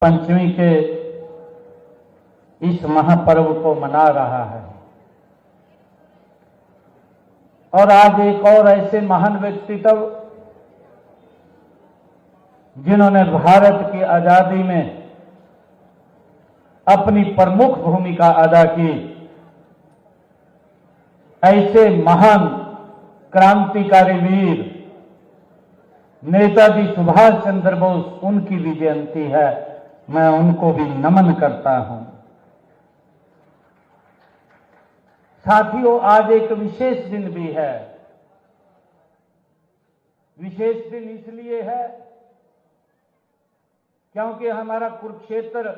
पंचमी के इस महापर्व को मना रहा है। और आज एक और ऐसे महान व्यक्तित्व जिन्होंने भारत की आजादी में अपनी प्रमुख भूमिका अदा की, ऐसे महान क्रांतिकारी वीर नेताजी सुभाष चंद्र बोस, उनकी भी जयंती है। मैं उनको भी नमन करता हूं। साथियों, आज एक विशेष दिन भी है। विशेष दिन इसलिए है क्योंकि हमारा कुरुक्षेत्र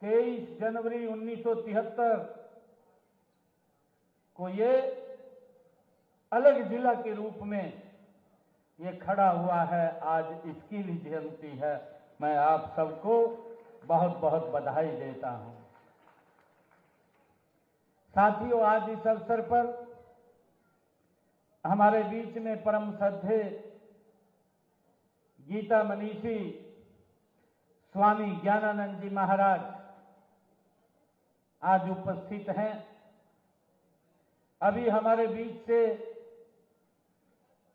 23 जनवरी 1973 को ये अलग जिला के रूप में ये खड़ा हुआ है। आज इसकी भी जयंती है। मैं आप सबको बहुत बहुत बधाई देता हूं। साथियों, आज इस अवसर पर हमारे बीच में परम श्रद्धेय गीता मनीषी स्वामी ज्ञानानंद जी महाराज आज उपस्थित हैं। अभी हमारे बीच से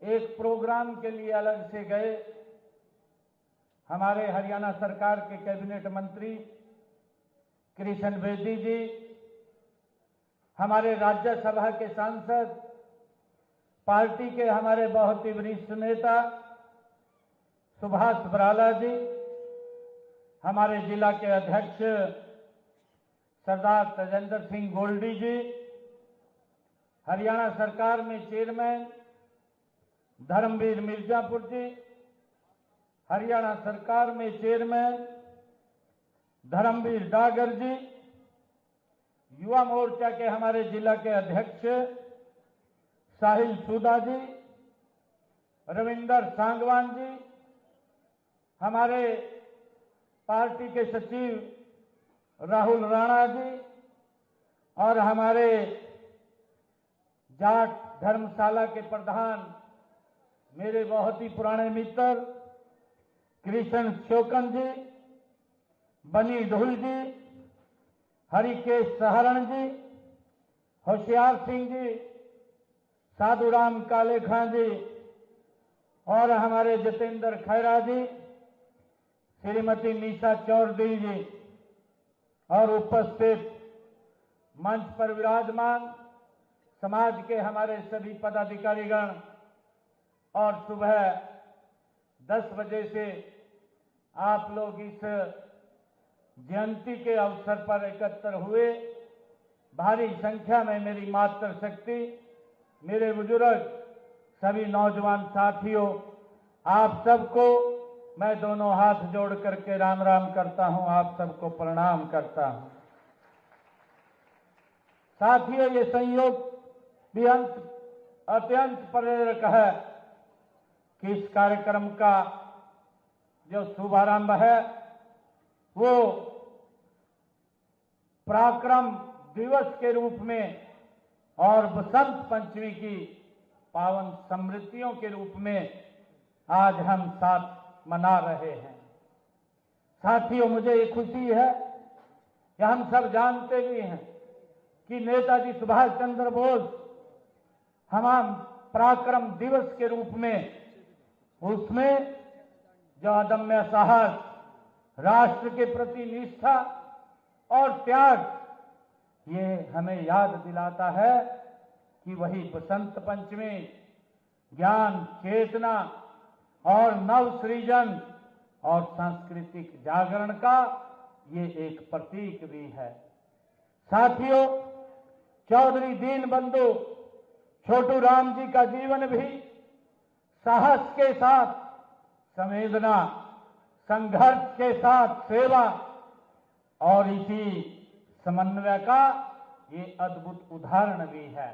एक प्रोग्राम के लिए अलग से गए हमारे हरियाणा सरकार के कैबिनेट मंत्री कृष्ण बेदी जी, हमारे राज्यसभा के सांसद, पार्टी के हमारे बहुत ही वरिष्ठ नेता सुभाष बराला जी, हमारे जिला के अध्यक्ष सरदार तेजेंद्र सिंह गोल्डी जी, हरियाणा सरकार में चेयरमैन धर्मवीर मिर्जापुर जी, हरियाणा सरकार में चेयरमैन धर्मवीर डागर जी, युवा मोर्चा के हमारे जिला के अध्यक्ष साहिल सूदा जी, रविंदर सांगवान जी, हमारे पार्टी के सचिव राहुल राणा जी और हमारे जाट धर्मशाला के प्रधान मेरे बहुत ही पुराने मित्र कृष्ण शोकन जी, बनी ढुल जी, हरिकेश सहरण जी, होशियार सिंह जी, साधुराम काले खां जी और हमारे जितेंद्र खैरा जी, श्रीमती निशा चौधरी जी और उपस्थित मंच पर विराजमान समाज के हमारे सभी पदाधिकारीगण और सुबह 10 बजे से आप लोग इस जयंती के अवसर पर एकत्र हुए। भारी संख्या में मेरी मातृशक्ति, मेरे बुजुर्ग, सभी नौजवान साथियों, आप सबको मैं दोनों हाथ जोड़ करके राम राम करता हूं, आप सबको प्रणाम करता हूं। साथियों, ये संयोग भी अत्यंत प्रेरक है कि इस कार्यक्रम का जो शुभारंभ है वो पराक्रम दिवस के रूप में और बसंत पंचमी की पावन स्मृतियों के रूप में आज हम साथ मना रहे हैं। साथियों, मुझे ये खुशी है कि हम सब जानते भी हैं कि नेताजी सुभाष चंद्र बोस हम पराक्रम दिवस के रूप में उसमें जो अदम्य साहस, राष्ट्र के प्रति निष्ठा और त्याग, ये हमें याद दिलाता है कि वही बसंत पंचमी ज्ञान, चेतना और नव सृजन और सांस्कृतिक जागरण का ये एक प्रतीक भी है। साथियों, चौधरी दीनबंधु छोटू राम जी का जीवन भी साहस के साथ संवेदना, संघर्ष के साथ सेवा और इसी समन्वय का ये अद्भुत उदाहरण भी है।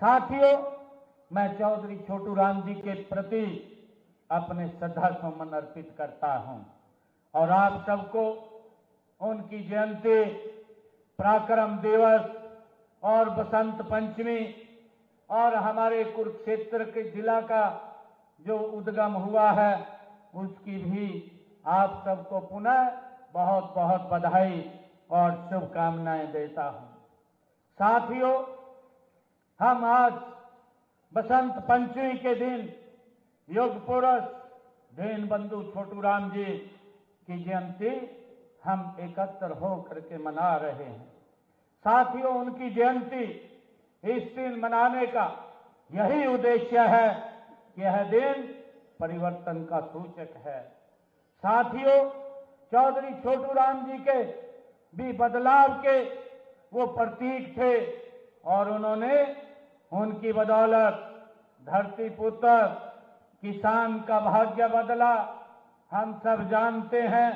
साथियों, मैं चौधरी छोटू राम जी के प्रति अपने श्रद्धा सुमन अर्पित करता हूं और आप सबको उनकी जयंती, पराक्रम दिवस और बसंत पंचमी और हमारे कुरुक्षेत्र के जिला का जो उद्गम हुआ है उसकी भी आप सबको पुनः बहुत बहुत बधाई और शुभकामनाएं देता हूं। साथियों, हम आज बसंत पंचमी के दिन युग पुरुष दीनबंधु छोटूराम जी की जयंती हम एकत्र होकर के मना रहे हैं। साथियों, उनकी जयंती इस दिन मनाने का यही उद्देश्य है कि यह दिन परिवर्तन का सूचक है। साथियों, चौधरी छोटूराम जी के भी बदलाव के वो प्रतीक थे और उन्होंने उनकी बदौलत धरती पुत्र किसान का भाग्य बदला, हम सब जानते हैं,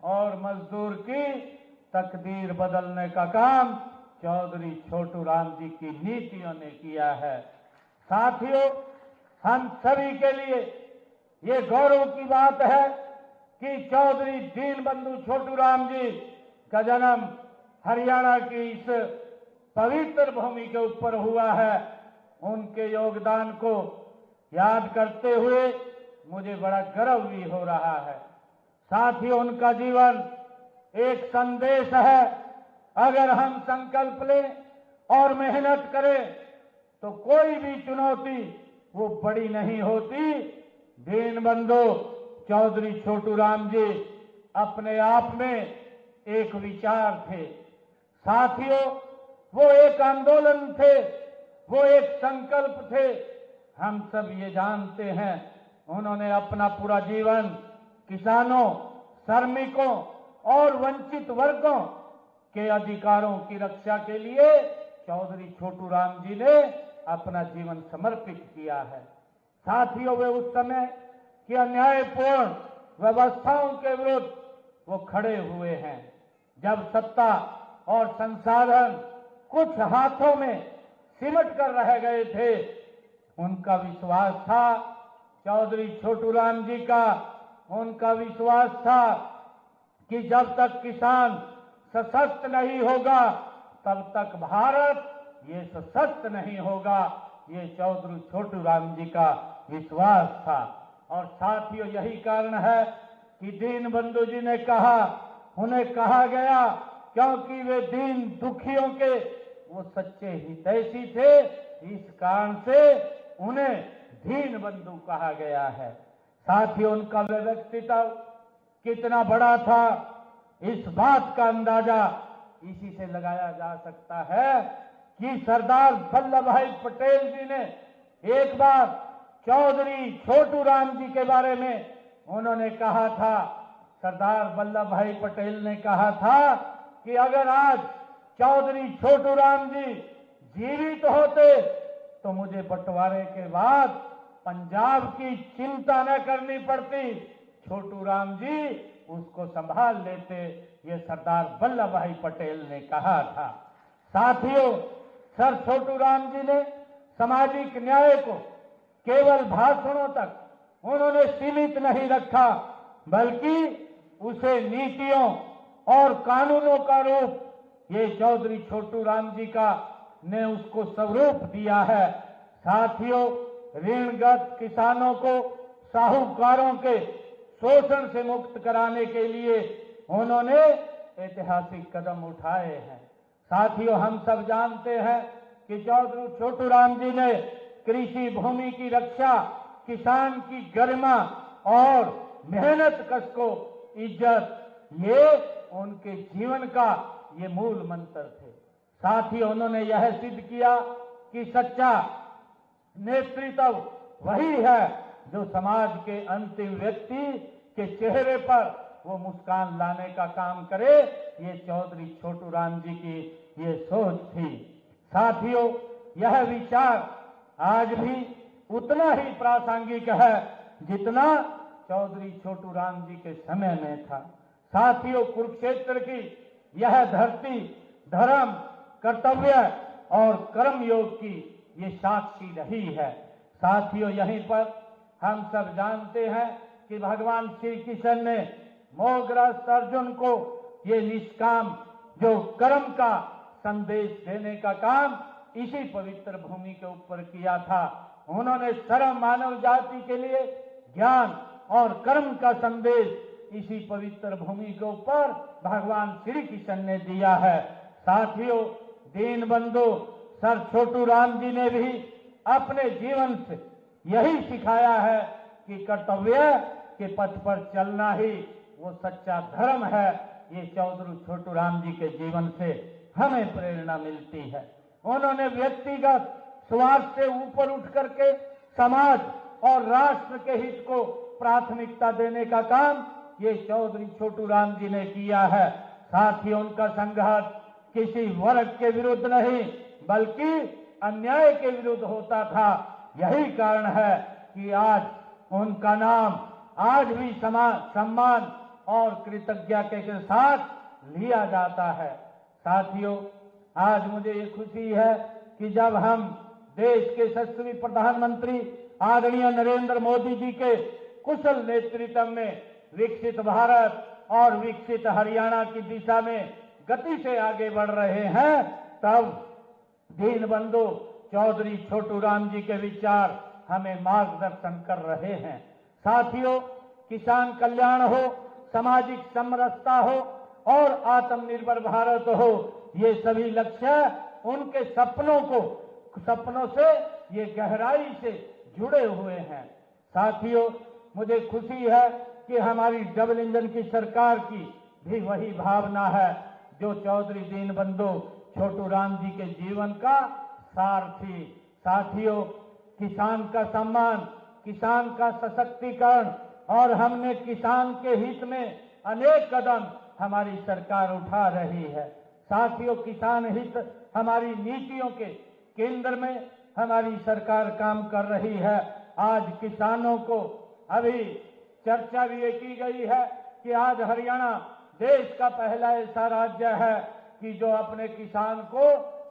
और मजदूर की तकदीर बदलने का काम चौधरी छोटूराम जी की नीतियों ने किया है। साथियों, हम सभी के लिए ये गौरव की बात है कि चौधरी दीनबंधु छोटूराम जी का जन्म हरियाणा की इस पवित्र भूमि के ऊपर हुआ है। उनके योगदान को याद करते हुए मुझे बड़ा गर्व भी हो रहा है। साथियों, उनका जीवन एक संदेश है। अगर हम संकल्प लें और मेहनत करें तो कोई भी चुनौती वो बड़ी नहीं होती। दीनबंधु चौधरी छोटूराम जी अपने आप में एक विचार थे। साथियों, वो एक आंदोलन थे, वो एक संकल्प थे। हम सब ये जानते हैं, उन्होंने अपना पूरा जीवन किसानों, श्रमिकों और वंचित वर्गों के अधिकारों की रक्षा के लिए चौधरी छोटूराम जी ने अपना जीवन समर्पित किया है। साथियों, वे उस समय की अन्यायपूर्ण व्यवस्थाओं के विरुद्ध वो खड़े हुए हैं। जब सत्ता और संसाधन कुछ हाथों में सिमट कर रह गए थे, उनका विश्वास था, चौधरी छोटूराम जी का उनका विश्वास था कि जब तक किसान सशक्त नहीं होगा तब तक भारत ये सशक्त नहीं होगा। ये चौधरी छोटूराम जी का विश्वास था। और साथियों, यही कारण है कि दीनबंधु जी ने कहा, उन्हें कहा गया क्योंकि वे दीन दुखियों के वो सच्चे हितैषी थे, इस कारण से उन्हें दीनबंधु कहा गया है। साथियों, उनका व्यक्तित्व कितना बड़ा था, इस बात का अंदाजा इसी से लगाया जा सकता है कि सरदार वल्लभ भाई पटेल जी ने एक बार चौधरी छोटूराम जी के बारे में उन्होंने कहा था, सरदार वल्लभ भाई पटेल ने कहा था कि अगर आज चौधरी छोटूराम जी जीवित होते तो मुझे बंटवारे के बाद पंजाब की चिंता न करनी पड़ती, छोटूराम जी उसको संभाल लेते। ये सरदार वल्लभ भाई पटेल ने कहा था। साथियों, सर छोटूराम जी ने सामाजिक न्याय को केवल भाषणों तक उन्होंने सीमित नहीं रखा, बल्कि उसे नीतियों और कानूनों का रूप ये चौधरी छोटूराम जी का ने उसको स्वरूप दिया है। साथियों, ऋणग्रस्त किसानों को साहूकारों के शोषण से मुक्त कराने के लिए उन्होंने ऐतिहासिक कदम उठाए हैं। साथियों, हम सब जानते हैं कि चौधरी छोटूराम जी ने कृषि भूमि की रक्षा, किसान की गरिमा और मेहनत कश को इज्जत, ये उनके जीवन का ये मूल मंत्र थे। साथियों, उन्होंने यह सिद्ध किया कि सच्चा नेतृत्व वही है जो समाज के अंतिम व्यक्ति के चेहरे पर वो मुस्कान लाने का काम करे। ये चौधरी छोटूराम जी की ये सोच थी। साथियों, यह विचार आज भी उतना ही प्रासंगिक है जितना चौधरी छोटूराम जी के समय में था। साथियों, कुरुक्षेत्र की यह धरती धर्म, कर्तव्य और कर्मयोग की ये साक्षी रही है। साथियों, यहीं पर हम सब जानते हैं कि भगवान श्री कृष्ण ने मोहग्रस्त अर्जुन को ये निष्काम जो कर्म का संदेश देने का काम इसी पवित्र भूमि के ऊपर किया था। उन्होंने सर्व मानव जाति के लिए ज्ञान और कर्म का संदेश इसी पवित्र भूमि के ऊपर भगवान श्री कृष्ण ने दिया है। साथियों, दीनबंधु सर छोटू राम जी ने भी अपने जीवन से यही सिखाया है कि कर्तव्य के पथ पर चलना ही वो सच्चा धर्म है। ये चौधरी छोटू राम जी के जीवन से हमें प्रेरणा मिलती है। उन्होंने व्यक्तिगत स्वार्थ से ऊपर उठ करके समाज और राष्ट्र के हित को प्राथमिकता देने का काम ये चौधरी छोटू राम जी ने किया है। साथ ही उनका संघर्ष किसी वर्ग के विरुद्ध नहीं बल्कि अन्याय के विरुद्ध होता था। यही कारण है कि आज उनका नाम आज भी सम्मान और कृतज्ञता के साथ लिया जाता है। साथियों, आज मुझे ये खुशी है कि जब हम देश के यशस्वी प्रधानमंत्री आदरणीय नरेंद्र मोदी जी के कुशल नेतृत्व में विकसित भारत और विकसित हरियाणा की दिशा में गति से आगे बढ़ रहे हैं, तब दीनबंधु चौधरी छोटू राम जी के विचार हमें मार्गदर्शन कर रहे हैं। साथियों, किसान कल्याण हो, सामाजिक समरसता हो और आत्मनिर्भर भारत हो, ये सभी लक्ष्य उनके सपनों से ये गहराई से जुड़े हुए हैं। साथियों, मुझे खुशी है कि हमारी डबल इंजन की सरकार की भी वही भावना है जो चौधरी दीनबंधु छोटू राम जी के जीवन का सार थी। साथियों, किसान का सम्मान, किसान का सशक्तिकरण और हमने किसान के हित में अनेक कदम हमारी सरकार उठा रही है। साथियों, किसान हित हमारी नीतियों के केंद्र में हमारी सरकार काम कर रही है। आज किसानों को अभी चर्चा भी ये की गई है कि आज हरियाणा देश का पहला ऐसा राज्य है कि जो अपने किसान को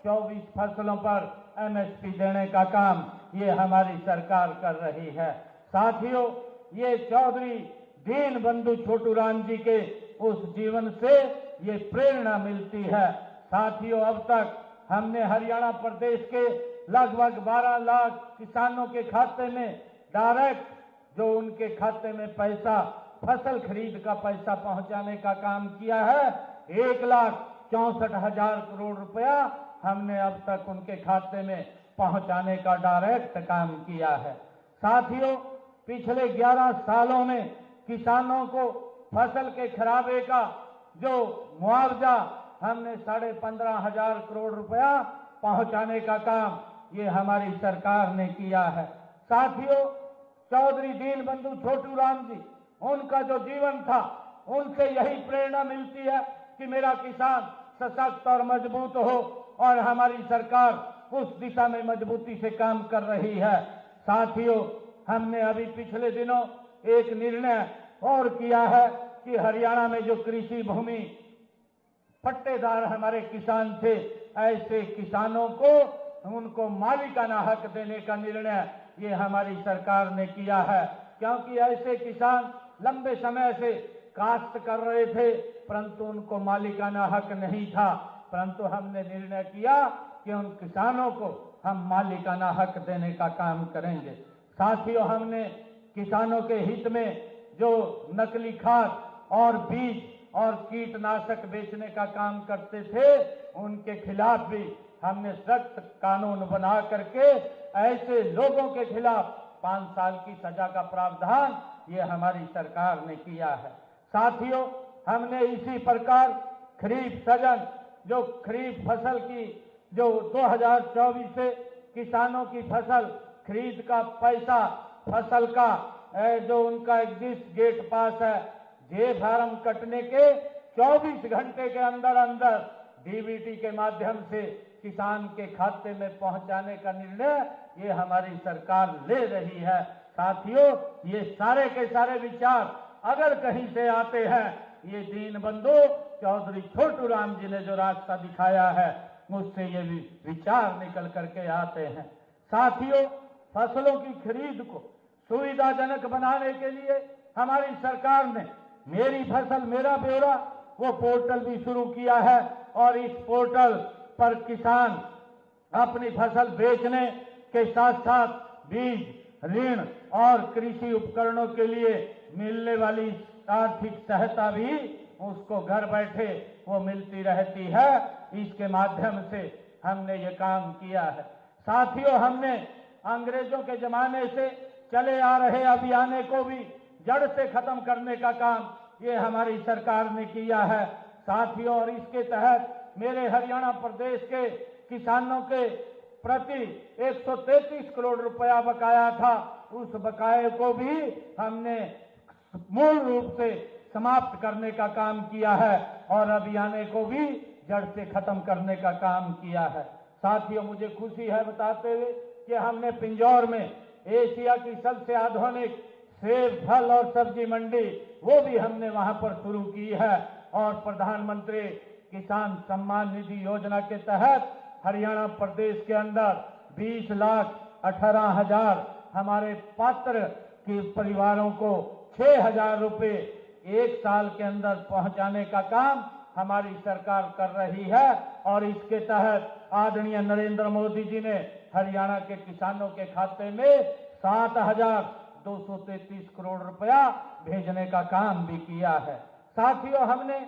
24 फसलों पर एमएसपी देने का काम ये हमारी सरकार कर रही है। साथियों, ये चौधरी दीनबंधु छोटू राम जी के उस जीवन से ये प्रेरणा मिलती है। साथियों, अब तक हमने हरियाणा प्रदेश के लगभग 12 लाख किसानों के खाते में डायरेक्ट जो उनके खाते में पैसा फसल खरीद का पैसा पहुंचाने का काम किया है। 1,64,000 करोड़ रुपया हमने अब तक उनके खाते में पहुंचाने का डायरेक्ट काम किया है। साथियों, पिछले 11 सालों में किसानों को फसल के खराबे का जो मुआवजा हमने 15,500 करोड़ रुपया पहुंचाने का काम ये हमारी सरकार ने किया है। साथियों, चौधरी दीनबंधु छोटू राम जी, उनका जो जीवन था उनसे यही प्रेरणा मिलती है कि मेरा किसान सशक्त और मजबूत हो और हमारी सरकार उस दिशा में मजबूती से काम कर रही है। साथियों, हमने अभी पिछले दिनों एक निर्णय और किया है कि हरियाणा में जो कृषि भूमि पट्टेदार हमारे किसान थे, ऐसे किसानों को उनको मालिकाना हक देने का निर्णय ये हमारी सरकार ने किया है। क्योंकि ऐसे किसान लंबे समय से काश्त कर रहे थे परंतु उनको मालिकाना हक नहीं था, परंतु हमने निर्णय किया कि उन किसानों को हम मालिकाना हक देने का काम करेंगे। साथियों, हमने किसानों के हित में जो नकली खाद और बीज और कीटनाशक बेचने का काम करते थे उनके खिलाफ भी हमने सख्त कानून बना करके ऐसे लोगों के खिलाफ 5 साल की सजा का प्रावधान ये हमारी सरकार ने किया है। साथियों, हमने इसी प्रकार खरीफ सीजन जो खरीफ फसल की जो 2024 से किसानों की फसल खरीद का पैसा फसल का जो उनका एग्जिट गेट पास है जे फार्म कटने के 24 घंटे के अंदर अंदर डीबीटी के माध्यम से किसान के खाते में पहुंचाने का निर्णय ये हमारी सरकार ले रही है। साथियों, ये सारे के सारे विचार अगर कहीं से आते हैं ये दीनबंधु चौधरी छोटू राम जी ने जो रास्ता दिखाया है मुझसे ये विचार निकल करके आते हैं। साथियों, फसलों की खरीद को सुविधाजनक बनाने के लिए हमारी सरकार ने मेरी फसल मेरा ब्यौरा वो पोर्टल भी शुरू किया है और इस पोर्टल पर किसान अपनी फसल बेचने के साथ साथ बीज, ऋण और कृषि उपकरणों के लिए मिलने वाली आर्थिक सहायता भी उसको घर बैठे वो मिलती रहती है। इसके माध्यम से हमने ये काम किया है। साथियों, हमने अंग्रेजों के जमाने से चले आ रहे अभियान को भी जड़ से खत्म करने का काम ये हमारी सरकार ने किया है। साथियों, और इसके तहत मेरे हरियाणा प्रदेश के किसानों के प्रति 133 करोड़ रुपया बकाया था, उस बकाये को भी हमने मूल रूप से समाप्त करने का काम किया है और अभियान को भी जड़ से खत्म करने का काम किया है। साथियों, मुझे खुशी है बताते हुए कि हमने पिंजौर में एशिया की सबसे आधुनिक सेब, फल और सब्जी मंडी वो भी हमने वहां पर शुरू की है और प्रधानमंत्री किसान सम्मान निधि योजना के तहत हरियाणा प्रदेश के अंदर 20,18,000 हमारे पात्र के परिवारों को 6,000 रुपए एक साल के अंदर पहुंचाने का काम हमारी सरकार कर रही है और इसके तहत आदरणीय नरेंद्र मोदी जी ने हरियाणा के किसानों के खाते में 7,233 करोड़ रुपया भेजने का काम भी किया है। साथियों, हमने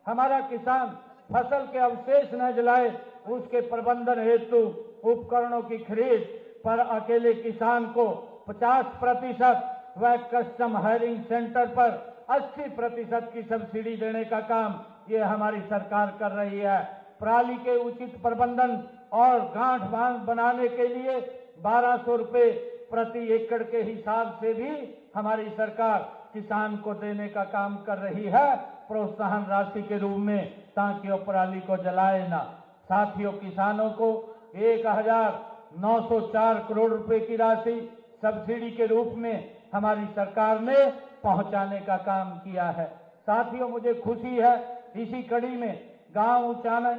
हमारा किसान फसल के अवशेष न जलाए उसके प्रबंधन हेतु उपकरणों की खरीद पर अकेले किसान को 50% व कस्टम हायरिंग सेंटर पर 80% की सब्सिडी देने का काम ये हमारी सरकार कर रही है। पराली के उचित प्रबंधन और गांठ बांध बनाने के लिए 1,200 रुपए प्रति एकड़ के हिसाब से भी हमारी सरकार किसान को देने का काम कर रही है, प्रोत्साहन राशि के रूप में, ताकि वो पराली को जलाए ना। साथियों, किसानों को 1,904 करोड़ रुपए की राशि सब्सिडी के रूप में हमारी सरकार ने पहुंचाने का काम किया है। साथियों, मुझे खुशी है इसी कड़ी में गांव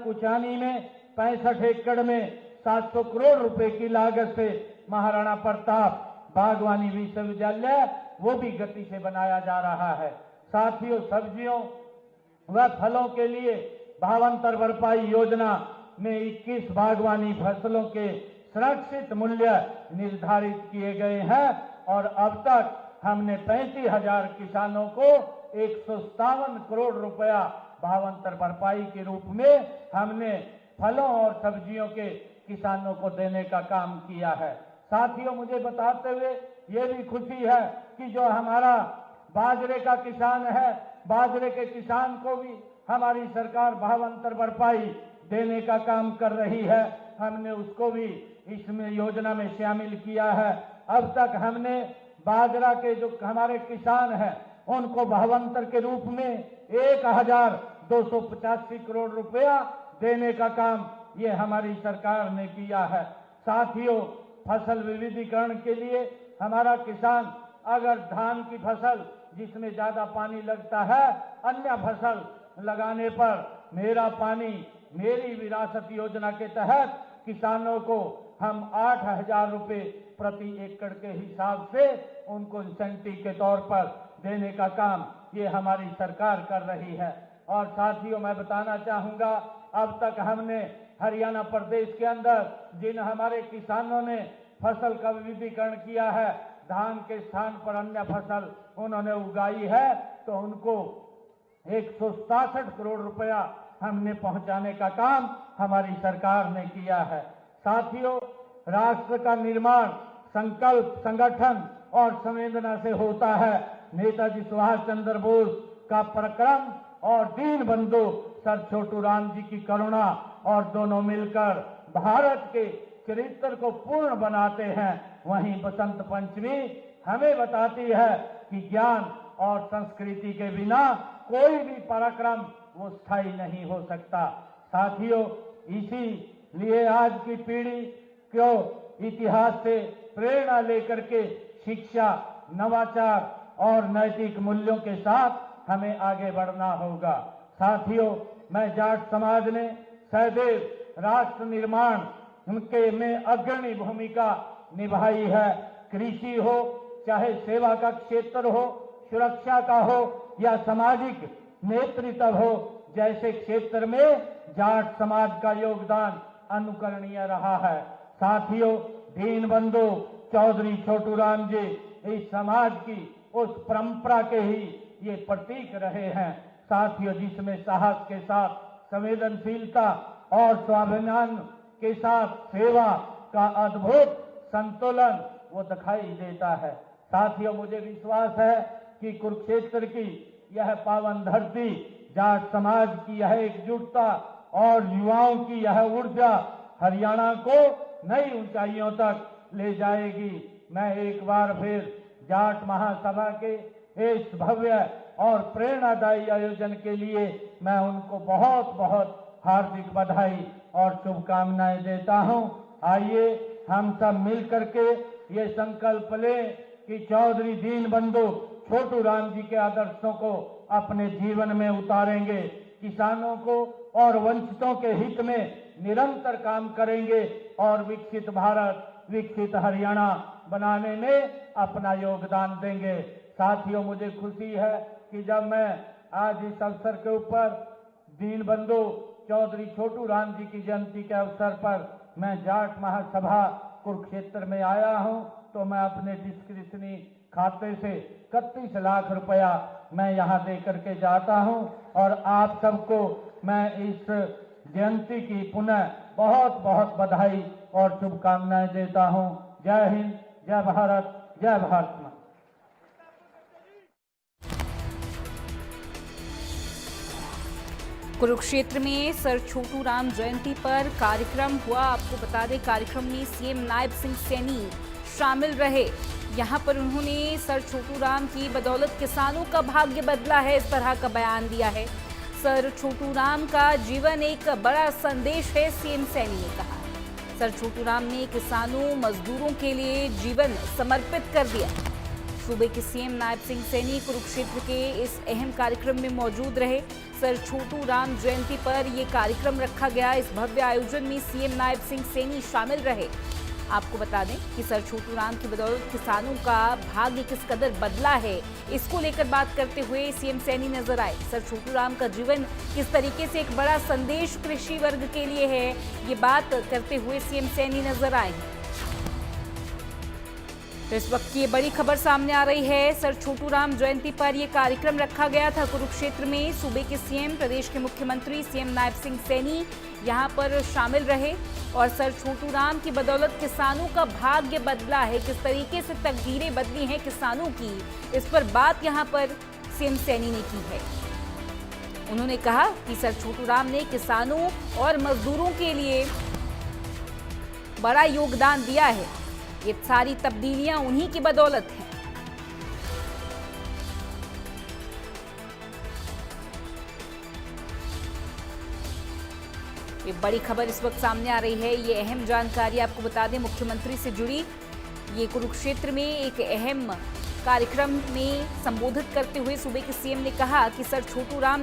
उचानी में 65 एकड़ में 700 करोड़ रुपए की लागत से महाराणा प्रताप बागवानी विश्वविद्यालय वो भी गति से बनाया जा रहा है। साथियों, सब्जियों व फलों के लिए भावांतर भरपाई योजना में 21 बागवानी फसलों के सुरक्षित मूल्य निर्धारित किए गए हैं और अब तक हमने 35,000 किसानों को 157 करोड़ रुपया भावांतर भरपाई के रूप में हमने फलों और सब्जियों के किसानों को देने का काम किया है। साथियों, मुझे बताते हुए ये भी खुशी है कि जो हमारा बाजरे का किसान है, बाजरे के किसान को भी हमारी सरकार भावांतर भरपाई देने का काम कर रही है। हमने उसको भी इसमें योजना में शामिल किया है। अब तक हमने बाजरा के जो हमारे किसान हैं उनको भावांतर के रूप में 1,285 करोड़ रुपया देने का काम ये हमारी सरकार ने किया है। साथियों, फसल विविधीकरण के लिए हमारा किसान अगर धान की फसल जिसमें ज्यादा पानी लगता है, अन्य फसल लगाने पर मेरा पानी मेरी विरासत योजना के तहत किसानों को हम 8,000 रुपए प्रति एकड़ के हिसाब से उनको इंसेंटिव के तौर पर देने का काम ये हमारी सरकार कर रही है। और साथियों, मैं बताना चाहूंगा, अब तक हमने हरियाणा प्रदेश के अंदर जिन हमारे किसानों ने फसल का विविधीकरण किया है, धान के स्थान पर अन्य फसल उन्होंने उगाई है, तो उनको 167 करोड़ रुपया हमने पहुंचाने का काम हमारी सरकार ने किया है। साथियों, राष्ट्र का निर्माण संकल्प, संगठन और संवेदना से होता है। नेताजी सुभाष चंद्र बोस का पराक्रम और दीन बंधु सर छोटू राम जी की करुणा और दोनों मिलकर भारत के चरित्र को पूर्ण बनाते हैं। वहीं बसंत पंचमी हमें बताती है कि ज्ञान और संस्कृति के बिना कोई भी पराक्रम वो स्थायी नहीं हो सकता। साथियों, इसीलिए आज की पीढ़ी को इतिहास से प्रेरणा लेकर के शिक्षा, नवाचार और नैतिक मूल्यों के साथ हमें आगे बढ़ना होगा। साथियों, मैं जाट समाज ने सदैव राष्ट्र निर्माण उनके में अग्रणी भूमिका निभाई है। कृषि हो, चाहे सेवा का क्षेत्र हो, सुरक्षा का हो या सामाजिक नेतृत्व हो, जैसे क्षेत्र में जाट समाज का योगदान अनुकरणीय रहा है। साथियों, दीन बंधु चौधरी छोटू राम जी इस समाज की उस परंपरा के ही ये प्रतीक रहे हैं। साथियों, जिसमें साहस के साथ संवेदनशीलता और स्वाभिमान के साथ सेवा का अद्भुत संतुलन वो दिखाई देता है। साथियों, मुझे विश्वास है कि कुरुक्षेत्र की यह पावन धरती, जाट समाज की यह एकजुटता और युवाओं की यह ऊर्जा हरियाणा को नई ऊंचाइयों तक ले जाएगी। मैं एक बार फिर जाट महासभा के इस भव्य और प्रेरणादायी आयोजन के लिए मैं उनको बहुत बहुत हार्दिक बधाई और शुभकामनाएं देता हूं। आइए हम सब मिल करके ये संकल्प लें कि चौधरी दीनबंधु छोटू राम जी के आदर्शों को अपने जीवन में उतारेंगे, किसानों को और वंचितों के हित में निरंतर काम करेंगे और विकसित भारत, विकसित हरियाणा बनाने में अपना योगदान देंगे। साथियों, मुझे खुशी है कि जब मैं आज इस अवसर के ऊपर दीनबंधु चौधरी छोटू राम जी की जयंती के अवसर पर मैं जाट महासभा कुरुक्षेत्र में आया हूं, तो मैं अपने डिस्क्रिप्शनी खाते से 31 लाख रुपया मैं यहां दे करके जाता हूं और आप सबको मैं इस जयंती की पुनः बहुत बहुत बधाई और शुभकामनाएं देता हूं। जय हिंद, जय भारत, जय भारत मां। कुरुक्षेत्र में सर छोटू राम जयंती पर कार्यक्रम हुआ। आपको बता दें, कार्यक्रम में सीएम नायब सिंह सैनी शामिल रहे। यहां पर उन्होंने सर छोटू राम की बदौलत किसानों का भाग्य बदला है, इस तरह का बयान दिया है। सर छोटू राम का जीवन एक बड़ा संदेश है, सीएम सैनी ने कहा। सर छोटू राम ने किसानों मजदूरों के लिए जीवन समर्पित कर दिया। सूबे के सीएम नायब सिंह सैनी कुरुक्षेत्र के इस अहम कार्यक्रम में मौजूद रहे। सर छोटू राम जयंती पर यह कार्यक्रम रखा गया। इस भव्य आयोजन में सीएम नायब सिंह सैनी शामिल रहे। आपको बता दें कि सर छोटू राम की बदौलत किसानों का भाग्य किस कदर बदला है, इसको लेकर बात करते हुए सीएम सैनी नजर आए। सर छोटू राम का जीवन किस तरीके से एक बड़ा संदेश कृषि वर्ग के लिए है, ये बात करते हुए सीएम सैनी नजर आए। तो इस वक्त की ये बड़ी खबर सामने आ रही है। सर छोटू राम जयंती पर यह कार्यक्रम रखा गया था कुरुक्षेत्र में। सूबे के सीएम, प्रदेश के मुख्यमंत्री सीएम नायब सिंह सैनी यहां पर शामिल रहे और सर छोटू राम की बदौलत किसानों का भाग्य बदला है, किस तरीके से तकदीरें बदली हैं किसानों की, इस पर बात यहां पर सीएम सैनी ने की है। उन्होंने कहा कि सर छोटू राम ने किसानों और मजदूरों के लिए बड़ा योगदान दिया है। ये सारी तब्दीलियां उन्हीं की बदौलत हैं। ये बड़ी खबर इस वक्त सामने आ रही है। ये अहम जानकारी आपको बता दें, मुख्यमंत्री से जुड़ी। ये कुरुक्षेत्र में एक अहम कार्यक्रम में संबोधित करते हुए सूबे के सीएम ने कहा कि सर छोटू राम